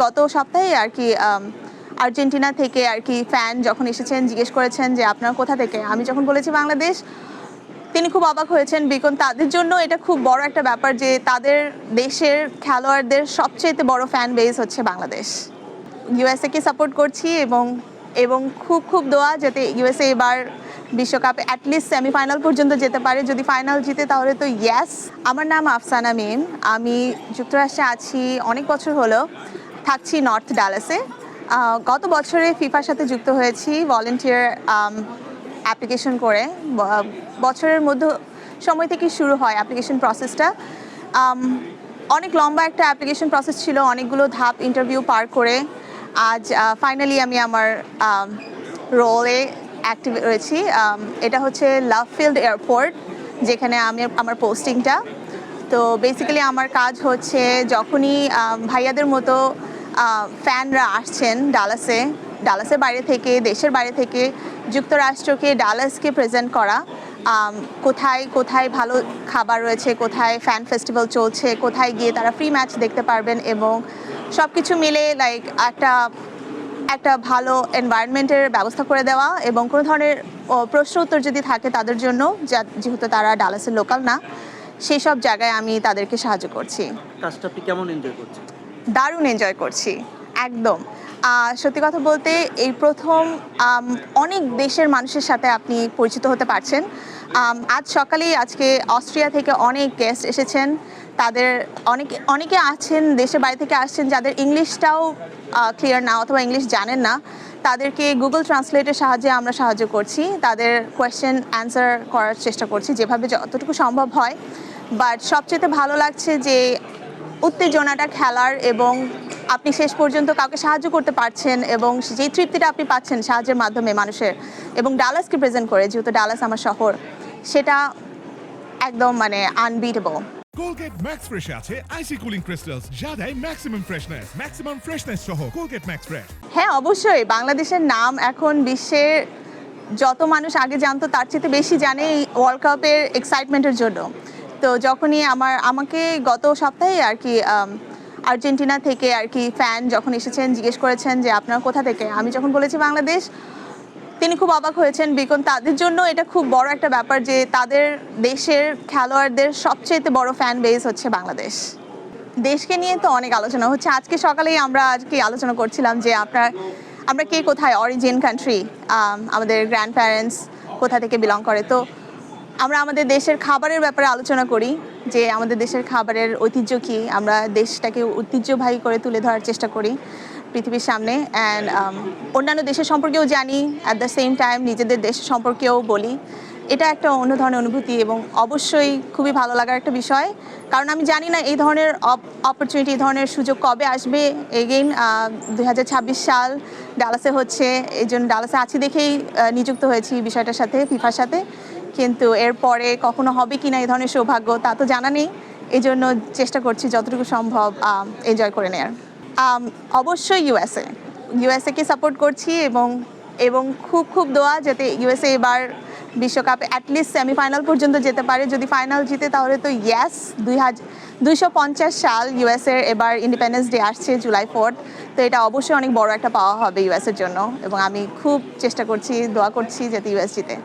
গত সপ্তাহে আর কি আর্জেন্টিনা থেকে আর কি ফ্যান যখন এসেছেন জিজ্ঞেস করেছেন যে আপনারা কোথা থেকে, আমি যখন বলেছি বাংলাদেশ, তিনি খুব অবাক হয়েছেন। বিকজ তাদের জন্য এটা খুব বড় একটা ব্যাপার যে তাদের দেশের খেলোয়াড়দের সবচেয়ে বড় ফ্যান বেস হচ্ছে বাংলাদেশ। ইউএসএকে সাপোর্ট করছি এবং এবং খুব খুব দোয়া যাতে ইউএসএ এবার বিশ্বকাপে অ্যাটলিস্ট সেমিফাইনাল পর্যন্ত যেতে পারে। যদি ফাইনাল জিতে তাহলে তো ইয়েস। আমার নাম আফসানা মিম, আমি যুক্তরাষ্ট্রে আছি অনেক বছর হলো, থাকছি নর্থ ডালাসে। গত বছরে ফিফার সাথে যুক্ত হয়েছি ভলেন্টিয়ার অ্যাপ্লিকেশন করে। বছরের মধ্যে সময় থেকে শুরু হয় অ্যাপ্লিকেশন প্রসেসটা। অনেক লম্বা একটা অ্যাপ্লিকেশন প্রসেস ছিল, অনেকগুলো ধাপ ইন্টারভিউ পার করে আজ ফাইনালি আমি আমার রোলে অ্যাক্টিভ রয়েছি। এটা হচ্ছে লাভ ফিল্ড এয়ারপোর্ট, যেখানে আমি আমার পোস্টিংটা। তো বেসিক্যালি আমার কাজ হচ্ছে যখনই ভাইয়াদের মতো ফ্যানরা আসছেন ডালাসের বাইরে থেকে, দেশের বাইরে থেকে যুক্তরাষ্ট্রকে, ডালাসকে প্রেজেন্ট করা। কোথায় কোথায় ভালো খাবার রয়েছে, কোথায় ফ্যান ফেস্টিভ্যাল চলছে, কোথায় গিয়ে তারা ফ্রি ম্যাচ দেখতে পারবেন, এবং সব কিছু মিলে লাইক একটা ভালো এনভায়রনমেন্টের ব্যবস্থা করে দেওয়া। এবং কোনো ধরনের প্রশ্ন উত্তর যদি থাকে তাদের জন্য, যেহেতু তারা ডালাসের লোকাল না, সেই সব জায়গায় আমি তাদেরকে সাহায্য করছি। কাজটা আপনি কেমন এনজয় করছেন? দারুণ এনজয় করছি, একদম। সত্যি কথা বলতে এই প্রথম অনেক দেশের মানুষের সাথে আপনি পরিচিত হতে পারছেন। আজ সকালেই আজকে অস্ট্রিয়া থেকে অনেক গেস্ট এসেছেন। তাদের অনেকে আছেন দেশের বাইরে থেকে আসছেন যাদের ইংলিশটাও ক্লিয়ার না অথবা ইংলিশ জানেন না। তাদেরকে গুগল ট্রান্সলেটের সাহায্যে আমরা সাহায্য করছি, তাদের কোয়েশ্চেন অ্যান্সার করার চেষ্টা করছি যেভাবে যতটুকু সম্ভব হয়। বাট সবচেয়ে ভালো লাগছে যে উত্তেজনাটা খেলার, এবং আপনি শেষ পর্যন্ত কাউকে সাহায্য করতে পারছেন, এবং যেই তৃপ্তিটা আপনি পাচ্ছেন সাহায্যের মাধ্যমে মানুষের, এবং ডালাসকে প্রেজেন্ট করে, যেহেতু ডালাস আমার শহর, সেটা একদম মানে আনবিটেবল। Colgate Max Fresh আছে আইসি কুলিং ক্রিস্টালস, যা দেয় ম্যাক্সিমাম ফ্রেশনেস সহ Colgate Max Fresh। হ্যাঁ, অবশ্যই বাংলাদেশের নাম এখন বিশ্বের যত মানুষ আগে জানতো তার চেয়ে বেশি জানে এই ওয়ার্ল্ড কাপের এক্সাইটমেন্টের জন্য। তো যখনই আমাকে গত সপ্তাহে আর কি আর্জেন্টিনা থেকে আর কি ফ্যান যখন এসেছেন জিজ্ঞেস করেছেন যে আপনারা কোথা থেকে, আমি যখন বলেছি বাংলাদেশ, তিনি খুব অবাক হয়েছেন। বিকজ তাদের জন্য এটা খুব বড় একটা ব্যাপার যে তাদের দেশের খেলোয়াড়দের সবচেয়ে বড় ফ্যান বেস হচ্ছে বাংলাদেশ। দেশকে নিয়ে তো অনেক আলোচনা হচ্ছে। আজকে সকালেই আমরা আলোচনা করছিলাম যে আমরা কে কোথায়, অরিজিন কান্ট্রি, আমাদের গ্র্যান্ড প্যারেন্টস কোথা থেকে বিলং করে। তো আমরা আমাদের দেশের খাবারের ব্যাপারে আলোচনা করি যে আমাদের দেশের খাবারের ঐতিহ্য কী, আমরা দেশটাকে ঐতিহ্যবাহী করে তুলে ধরার চেষ্টা করি পৃথিবীর সামনে। অ্যান্ড অন্যান্য দেশের সম্পর্কেও জানি, অ্যাট দ্য সেম টাইম নিজেদের দেশ সম্পর্কেও বলি। এটা একটা অন্য ধরনের অনুভূতি এবং অবশ্যই খুবই ভালো লাগার একটা বিষয়। কারণ আমি জানি না এই ধরনের অপরচুনিটি, এই ধরনের সুযোগ কবে আসবে। এগেইন 2026 সাল ডালাসে হচ্ছে, এই জন্য ডালাসে আছি দেখেই নিযুক্ত হয়েছি বিষয়টার সাথে, ফিফার সাথে। কিন্তু এরপরে কখনো হবে কি না এই ধরনের সৌভাগ্য তা তো জানা নেই। এই জন্য চেষ্টা করছি যতটুকু সম্ভব এনজয় করে নেওয়ার। অবশ্যই ইউএসএকে সাপোর্ট করছি এবং খুব খুব দোয়া যাতে ইউএসএ এবার বিশ্বকাপে অ্যাটলিস্ট সেমিফাইনাল পর্যন্ত যেতে পারে। যদি ফাইনাল জিতে তাহলে তো ইয়েস। 250 সাল ইউএসএর এবার ইন্ডিপেন্ডেন্স ডে আসছে জুলাই 4। তো এটা অবশ্যই অনেক বড় একটা পাওয়া হবে ইউএসের জন্য, এবং আমি খুব চেষ্টা করছি, দোয়া করছি যাতে ইউএস জিতে।